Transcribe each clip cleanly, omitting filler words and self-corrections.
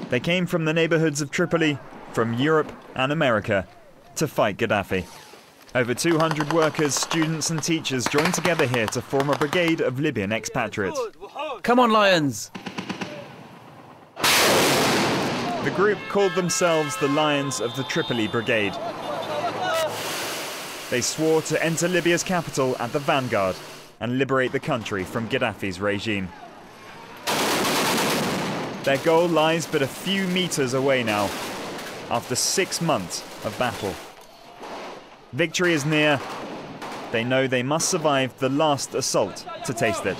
They came from the neighborhoods of Tripoli, from Europe and America, to fight Gaddafi. Over 200 workers, students and teachers joined together here to form a brigade of Libyan expatriates. Come on, Lions! The group called themselves the Lions of the Tripoli Brigade. They swore to enter Libya's capital at the vanguard and liberate the country from Gaddafi's regime. Their goal lies but a few meters away now, after 6 months of battle. Victory is near. They know they must survive the last assault to taste it.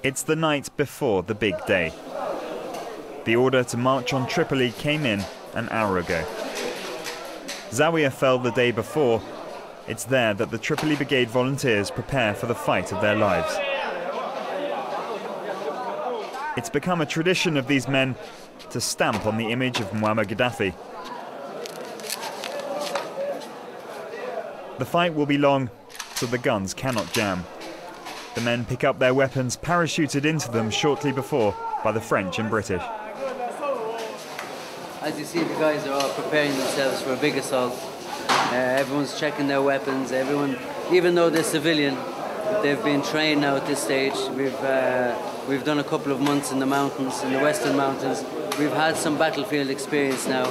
It's the night before the big day. The order to march on Tripoli came in an hour ago. Zawiya fell the day before. It's there that the Tripoli Brigade volunteers prepare for the fight of their lives. It's become a tradition of these men to stamp on the image of Muammar Gaddafi. The fight will be long, so the guns cannot jam. The men pick up their weapons parachuted into them shortly before by the French and British. As you see, the guys are all preparing themselves for a big assault. Everyone's checking their weapons. Everyone, even though they're civilian, they've been trained now at this stage. We've done a couple of months in the mountains, in the Western Mountains. We've had some battlefield experience now.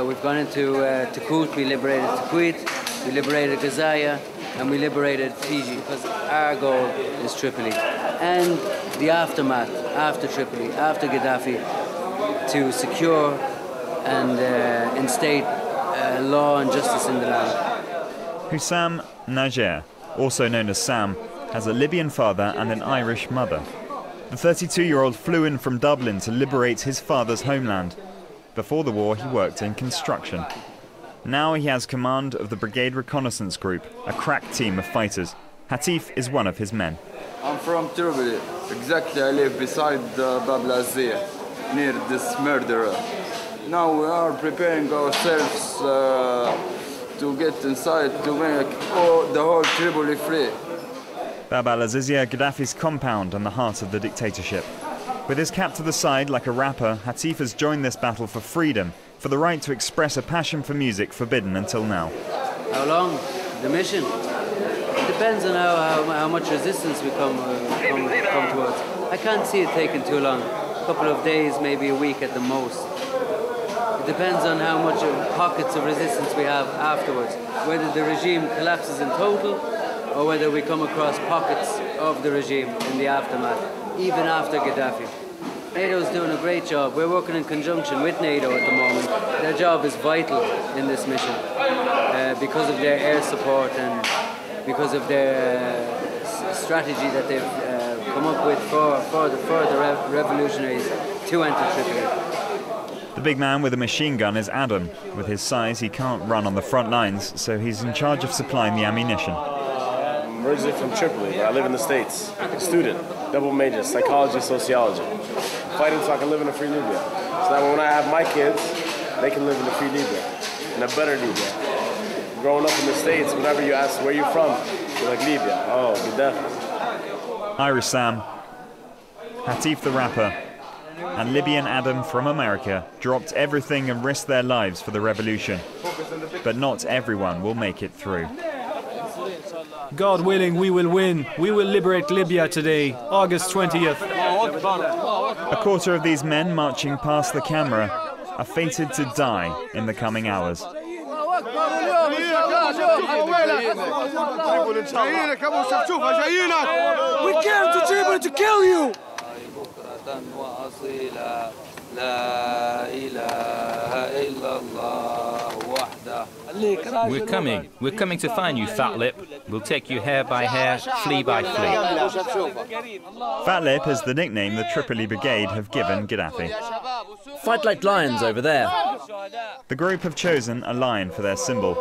We've gone into Tikut, we liberated Tikut, we liberated Azizia, and we liberated Fiji, because our goal is Tripoli. And the aftermath, after Tripoli, after Gaddafi, to secure and instate law and justice in the land. Hussam Najer, also known as Sam, has a Libyan father and an Irish mother. The 32-year-old flew in from Dublin to liberate his father's homeland. Before the war, he worked in construction. Now he has command of the Brigade Reconnaissance Group, a crack team of fighters. Hatif is one of his men. I'm from Tripoli. Exactly, I live beside Bab Azizia, near this murderer. Now we are preparing ourselves to get inside to make the whole Tripoli free. Bab al-Azizia, Gaddafi's compound and the heart of the dictatorship. With his cap to the side like a rapper, Hatif has joined this battle for freedom, for the right to express a passion for music forbidden until now. How long? The mission? It depends on how much resistance we come towards. I can't see it taking too long. A couple of days, maybe a week at the most. It depends on how much pockets of resistance we have afterwards. Whether the regime collapses in total, or whether we come across pockets of the regime in the aftermath, even after Gaddafi. NATO's doing a great job. We're working in conjunction with NATO at the moment. Their job is vital in this mission because of their air support and because of their strategy that they've come up with for the revolutionaries to enter Tripoli. The big man with a machine gun is Adam. With his size, he can't run on the front lines, so he's in charge of supplying the ammunition. I'm originally from Tripoli, but I live in the States. A student, double major, psychology, sociology. I'm fighting so I can live in a free Libya. So that when I have my kids, they can live in a free Libya, in a better Libya. Growing up in the States, whenever you ask where you're from, you're like Libya. Oh, Gaddafi. Irish Sam, Hatif the rapper, and Libyan Adam from America dropped everything and risked their lives for the revolution. But not everyone will make it through. God willing, we will win. We will liberate Libya today, August 20th. A quarter of these men marching past the camera are fated to die in the coming hours. We came to Tripoli to kill you! We're coming to find you, Fat Lip. We'll take you hair by hair, flea by flea. Fat Lip is the nickname the Tripoli Brigade have given Gaddafi. Fight like lions over there. The group have chosen a lion for their symbol.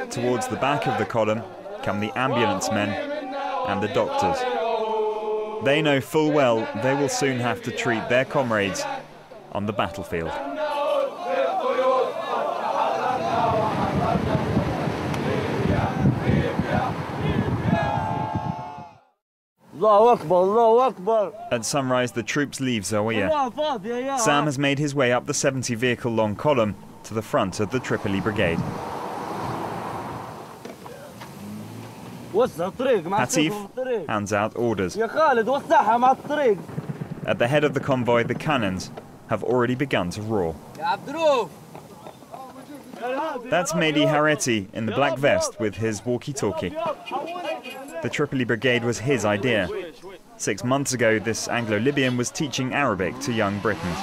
Towards the back of the column come the ambulance men and the doctors. They know full well they will soon have to treat their comrades on the battlefield. At sunrise, the troops leave Zawiya. Sam has made his way up the 70-vehicle-long column to the front of the Tripoli Brigade. Hatif hands out orders. At the head of the convoy, the cannons have already begun to roar. That's Mehdi Hareti in the black vest with his walkie-talkie. The Tripoli Brigade was his idea. 6 months ago, this Anglo-Libyan was teaching Arabic to young Britons.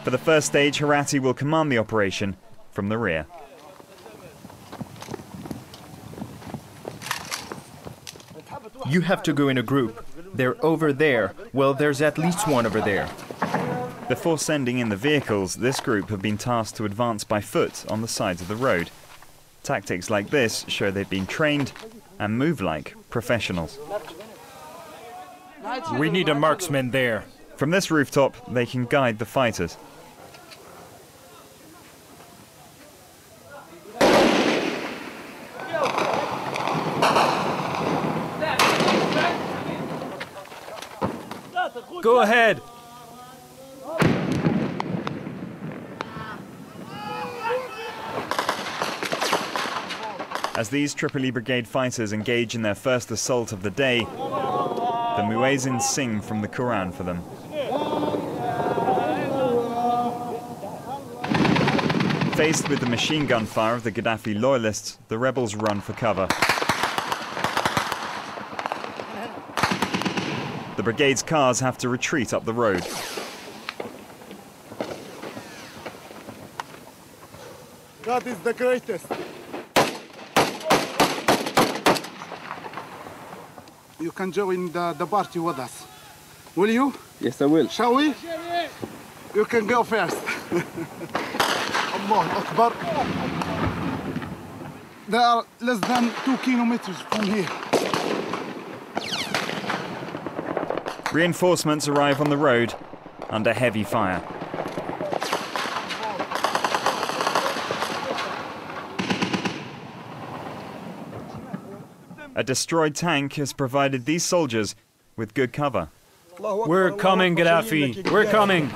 For the first stage, Hareti will command the operation from the rear. You have to go in a group. They're over there. Well, there's at least one over there. Before sending in the vehicles, this group have been tasked to advance by foot on the sides of the road. Tactics like this show they've been trained and move like professionals. We need a marksman there. From this rooftop, they can guide the fighters. Go ahead. As these Tripoli Brigade fighters engage in their first assault of the day, the muezzins sing from the Quran for them. Faced with the machine gun fire of the Gaddafi loyalists, the rebels run for cover. The brigade's cars have to retreat up the road. God is the greatest. You can join the party with us. Will you? Yes, I will. Shall we? You can go first. Allah Akbar. They are less than 2 kilometers from here. Reinforcements arrive on the road under heavy fire. A destroyed tank has provided these soldiers with good cover. We're coming, Gaddafi. We're coming.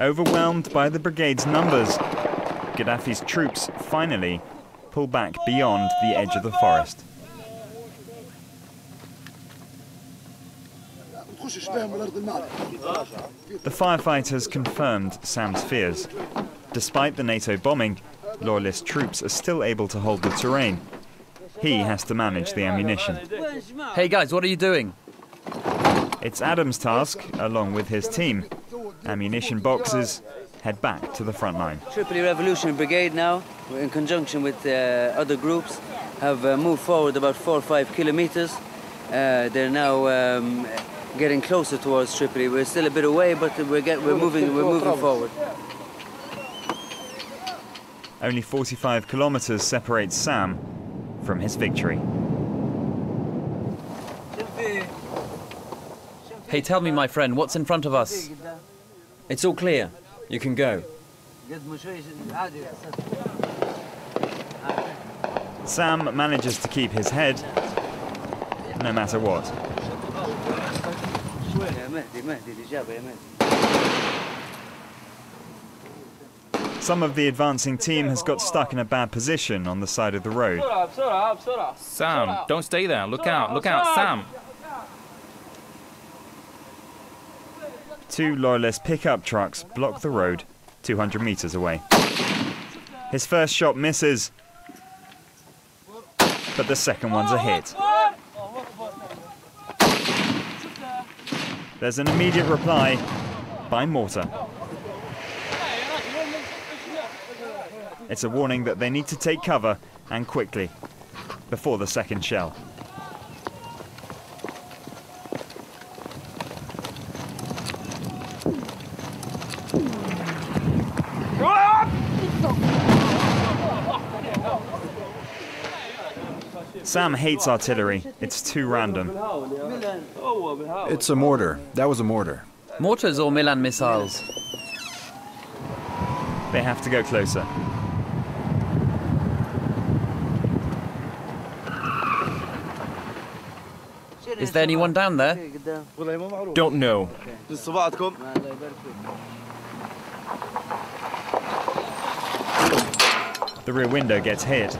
Overwhelmed by the brigade's numbers, Gaddafi's troops finally pull back beyond the edge of the forest. The firefighters confirmed Sam's fears. Despite the NATO bombing, loyalist troops are still able to hold the terrain. He has to manage the ammunition. Hey guys, what are you doing? It's Adam's task, along with his team. Ammunition boxes head back to the front line. Tripoli Revolutionary Brigade now, in conjunction with other groups, have moved forward about 4 or 5 kilometers. They're now getting closer towards Tripoli. We're still a bit away, but we're moving forward. Only 45 kilometers separates Sam from his victory. Hey, tell me, my friend, what's in front of us? It's all clear. You can go. Sam manages to keep his head, no matter what. Some of the advancing team has got stuck in a bad position on the side of the road. Sam, don't stay there. Look out, Sam. 2 loyalist pickup trucks block the road 200 meters away. His first shot misses, but the second one's a hit. There's an immediate reply by mortar. It's a warning that they need to take cover, and quickly, before the second shell. Sam hates artillery. It's too random. It's a mortar. That was a mortar. Mortars or Milan missiles? They have to go closer. Is there anyone down there? Don't know. The rear window gets hit.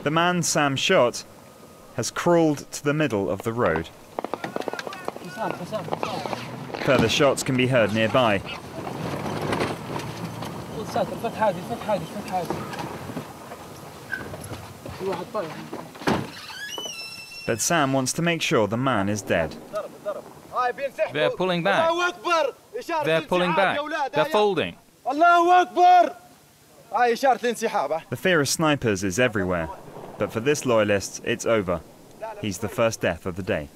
The man Sam shot has crawled to the middle of the road. Further shots can be heard nearby. But Sam wants to make sure the man is dead. They're pulling back. They're pulling back. They're folding. The fear of snipers is everywhere, but for this loyalist, it's over. He's the first death of the day.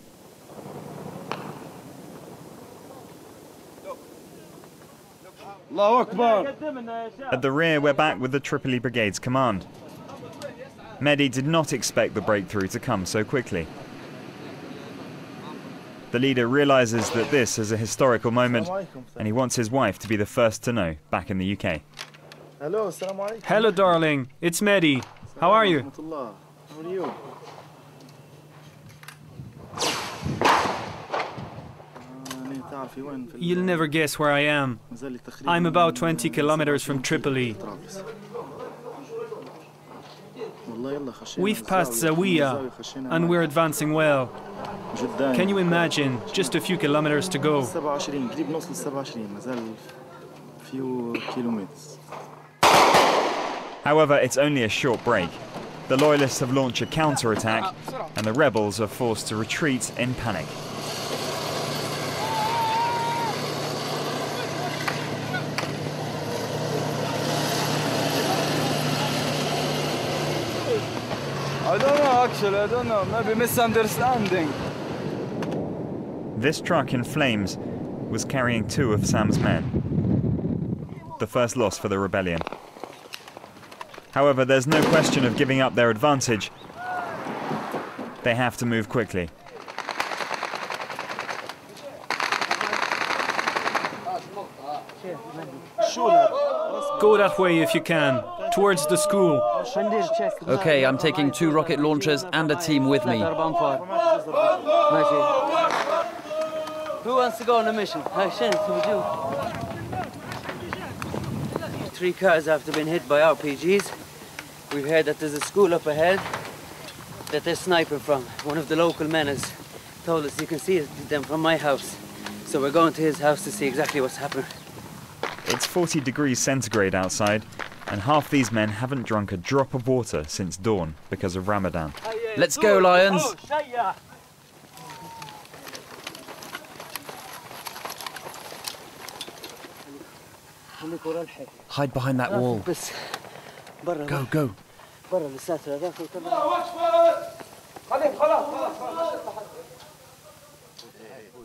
At the rear, we're back with the Tripoli Brigade's command. Mehdi did not expect the breakthrough to come so quickly. The leader realizes that this is a historical moment, and he wants his wife to be the first to know back in the UK. Hello, darling. It's Mehdi. How are you? How are you? You'll never guess where I am. I'm about 20 kilometers from Tripoli. We've passed Zawiya, and we're advancing well. Can you imagine? Just a few kilometers to go. However, it's only a short break. The loyalists have launched a counter-attack, and the rebels are forced to retreat in panic. I don't know, actually, I don't know. Maybe misunderstanding. This truck in flames was carrying 2 of Sam's men. The first loss for the rebellion. However, there's no question of giving up their advantage. They have to move quickly. Go that way if you can, towards the school. Okay, I'm taking 2 rocket launchers and a team with me. Who wants to go on a mission? 3 cars after being hit by RPGs. We've heard that there's a school up ahead that they're sniping from. One of the local men has told us you can see them from my house. So we're going to his house to see exactly what's happening. It's 40 degrees centigrade outside, and half these men haven't drunk a drop of water since dawn because of Ramadan. Let's go, Lions! Hide behind that wall. Go, go.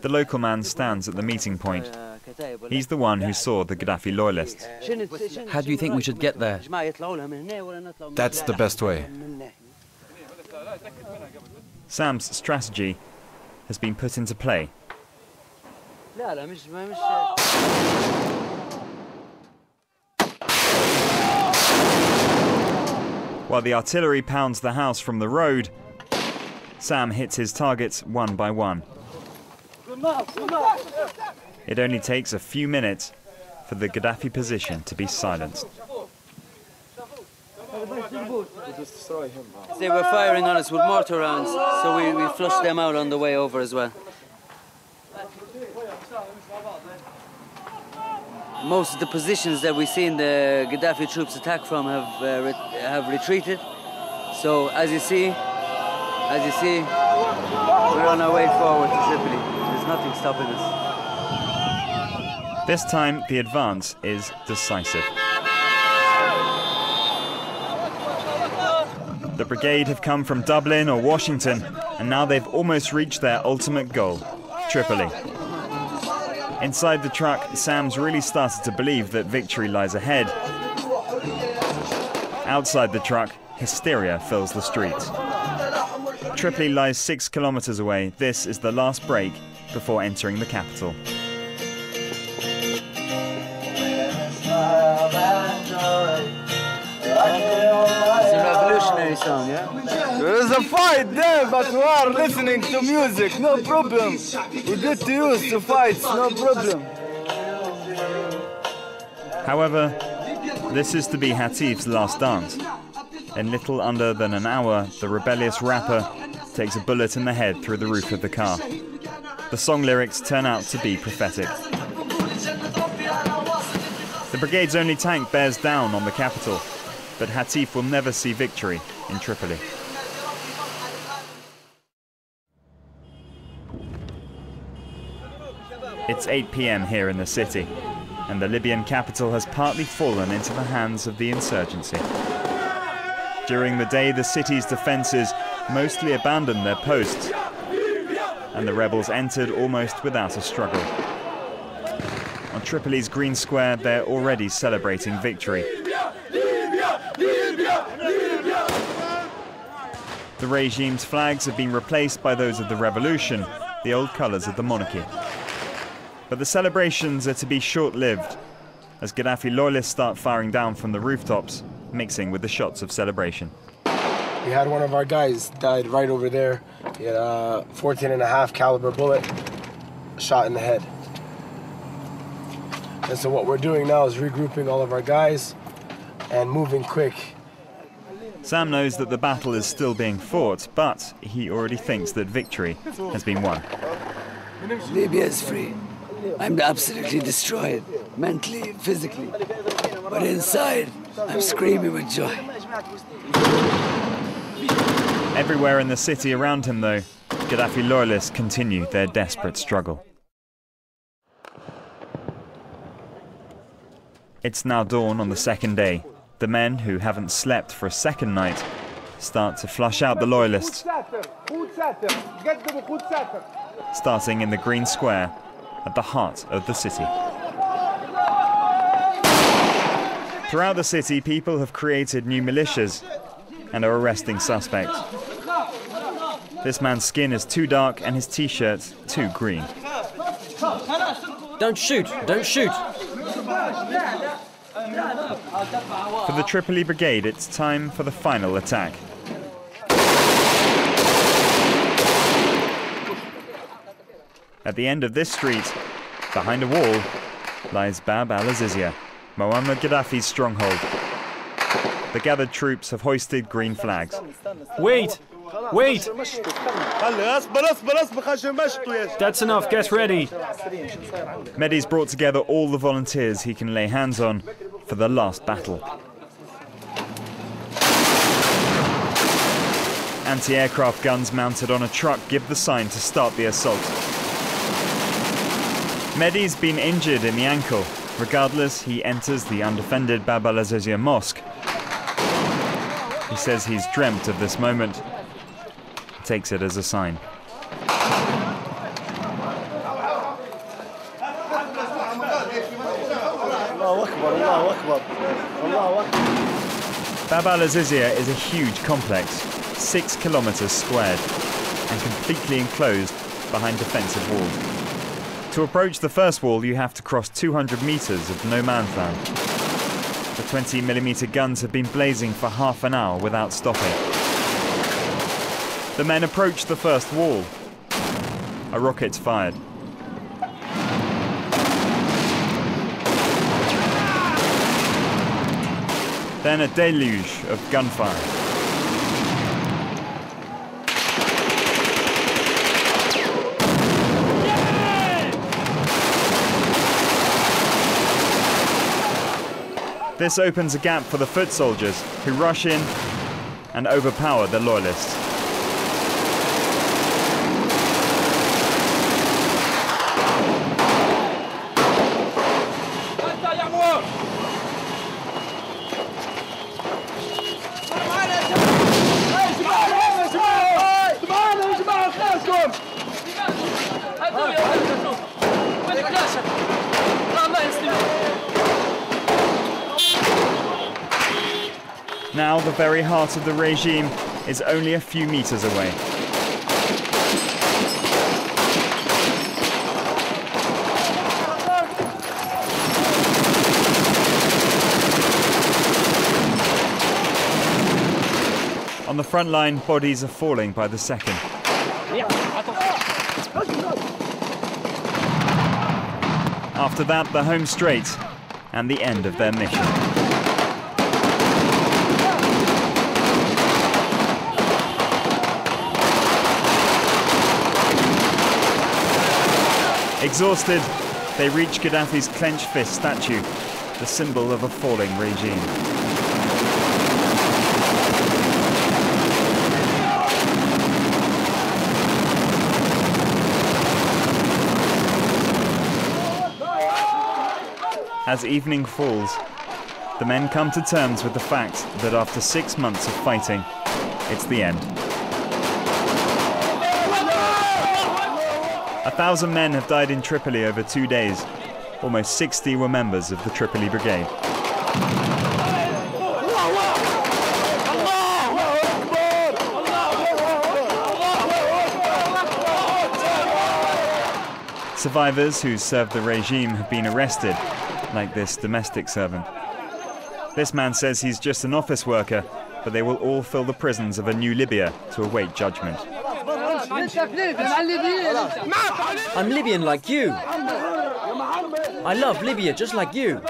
The local man stands at the meeting point. He's the one who saw the Gaddafi loyalists. How do you think we should get there? That's the best way. Sam's strategy has been put into play. While the artillery pounds the house from the road, Sam hits his targets one by one. It only takes a few minutes for the Gaddafi position to be silenced. They were firing on us with mortar rounds, so we flushed them out on the way over as well. Most of the positions that we've seen the Gaddafi troops attack from have retreated. So as you see, we're on our way forward to Tripoli. There's nothing stopping us. This time, the advance is decisive. The brigade have come from Dublin or Washington, and now they've almost reached their ultimate goal, Tripoli. Inside the truck, Sam's really started to believe that victory lies ahead. Outside the truck, hysteria fills the streets. Tripoli lies 6 kilometers away. This is the last break before entering the capital. It's a revolutionary song, yeah? There is a fight there, but we are listening to music, no problem. We get used to fights, no problem. However, this is to be Hatif's last dance. In little under than an hour, the rebellious rapper takes a bullet in the head through the roof of the car. The song lyrics turn out to be prophetic. The brigade's only tank bears down on the capital, but Hatif will never see victory in Tripoli. It's 8 p.m. here in the city, and the Libyan capital has partly fallen into the hands of the insurgency. During the day, the city's defences mostly abandoned their posts, and the rebels entered almost without a struggle. On Tripoli's Green Square, they're already celebrating victory. The regime's flags have been replaced by those of the revolution, the old colours of the monarchy. But the celebrations are to be short-lived, as Gaddafi loyalists start firing down from the rooftops, mixing with the shots of celebration. We had one of our guys died right over there. He had a 14.5 caliber bullet shot in the head. And so what we're doing now is regrouping all of our guys and moving quick. Sam knows that the battle is still being fought, but he already thinks that victory has been won. Libya is free. I'm absolutely destroyed, mentally, physically. But inside, I'm screaming with joy. Everywhere in the city around him, though, Gaddafi loyalists continue their desperate struggle. It's now dawn on the second day. The men, who haven't slept for a second night, start to flush out the loyalists, starting in the Green Square at the heart of the city. Throughout the city, people have created new militias and are arresting suspects. This man's skin is too dark and his t-shirt too green. Don't shoot! Don't shoot! For the Tripoli Brigade, it's time for the final attack. At the end of this street, behind a wall, lies Bab al-Azizia, Muammar Gaddafi's stronghold. The gathered troops have hoisted green flags. Wait! Wait! That's enough, get ready! Mehdi's brought together all the volunteers he can lay hands on for the last battle. Anti-aircraft guns mounted on a truck give the sign to start the assault. Mehdi's been injured in the ankle. Regardless, he enters the undefended Bab al-Azizia mosque. He says he's dreamt of this moment. Takes it as a sign. Bab al-Azizia is a huge complex, 6 kilometers squared, and completely enclosed behind defensive walls. To approach the first wall, you have to cross 200 meters of no man's land. The 20mm guns have been blazing for half an hour without stopping. The men approach the first wall. A rocket's fired. Then a deluge of gunfire. This opens a gap for the foot soldiers, who rush in and overpower the loyalists. Now the very heart of the regime is only a few meters away. the front line, bodies are falling by the second. After that, the home straight and the end of their mission. Exhausted, they reach Gaddafi's clenched fist statue, the symbol of a falling regime. As evening falls, the men come to terms with the fact that after 6 months of fighting, it's the end. 1,000 men have died in Tripoli over 2 days. Almost 60 were members of the Tripoli Brigade. Survivors who served the regime have been arrested, like this domestic servant. This man says he's just an office worker, but they will all fill the prisons of a new Libya to await judgment. I'm Libyan like you. I love Libya just like you.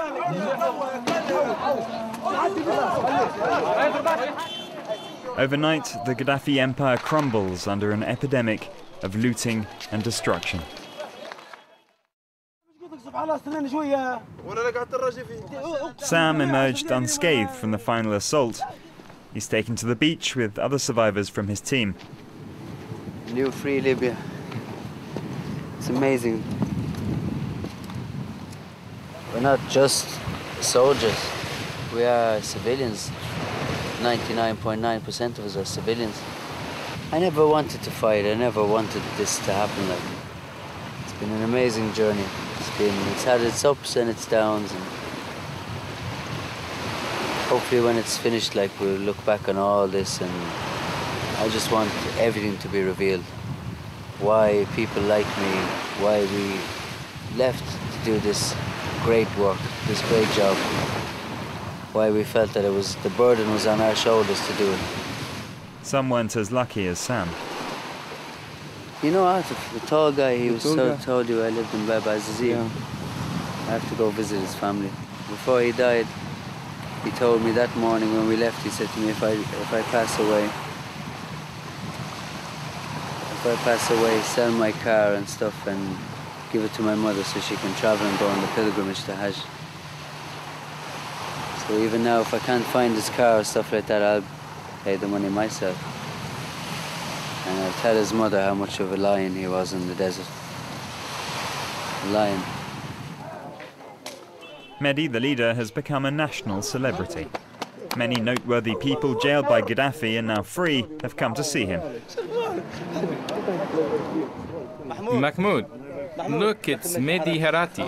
Overnight, the Gaddafi empire crumbles under an epidemic of looting and destruction. Sam emerged unscathed from the final assault. He's taken to the beach with other survivors from his team. New free Libya. It's amazing. We're not just soldiers, we are civilians. 99.9% of us are civilians. I never wanted to fight, I never wanted this to happen. It's been an amazing journey. It's had its ups and its downs, and hopefully when it's finished, we'll look back on all this, and I just want everything to be revealed. Why people like me, why we left to do this great work, this great job, why we felt that the burden was on our shoulders to do it. Some weren't as lucky as Sam. You know, Atif, the tall guy, he told you I lived in Azizia. I have to go visit his family. Before he died, he told me that morning when we left, he said to me, if I pass away, sell my car and stuff and give it to my mother so she can travel and go on the pilgrimage to Hajj. So even now, if I can't find his car or stuff like that, I'll pay the money myself. And I'll tell his mother how much of a lion he was in the desert. A lion. Mehdi, the leader, has become a national celebrity. Many noteworthy people jailed by Gaddafi and now free have come to see him. Mahmoud, look, it's Mehdi Harati.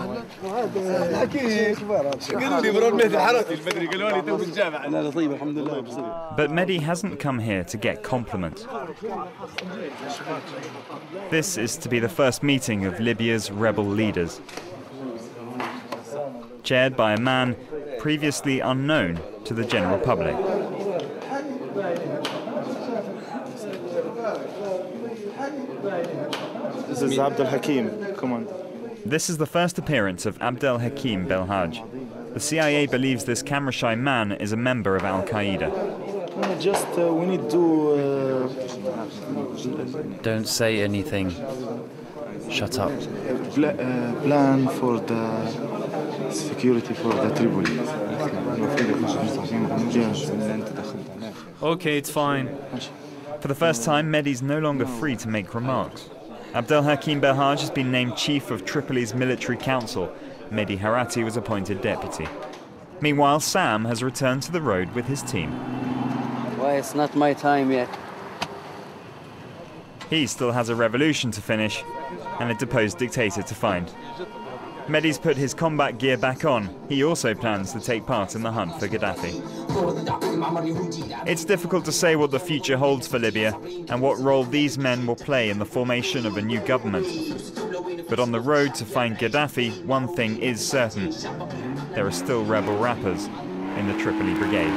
But Mehdi hasn't come here to get compliments. This is to be the first meeting of Libya's rebel leaders, chaired by a man previously unknown to the general public. This is Abdel Hakim. Come on. This is the first appearance of Abdel Hakim Belhaj. The CIA believes this camera-shy man is a member of Al-Qaeda. We need to... Don't say anything. Shut up. Plan for the security for the Tripoli. Okay, it's fine. For the first time, Mehdi's no longer free to make remarks. Abdel Hakim Belhaj has been named chief of Tripoli's military council. Mehdi Harati was appointed deputy. Meanwhile, Sam has returned to the road with his team. Why, it's not my time yet. He still has a revolution to finish and a deposed dictator to find. Mehdi's put his combat gear back on. He also plans to take part in the hunt for Gaddafi. It's difficult to say what the future holds for Libya and what role these men will play in the formation of a new government. But on the road to find Gaddafi, one thing is certain. There are still rebel rappers in the Tripoli Brigade.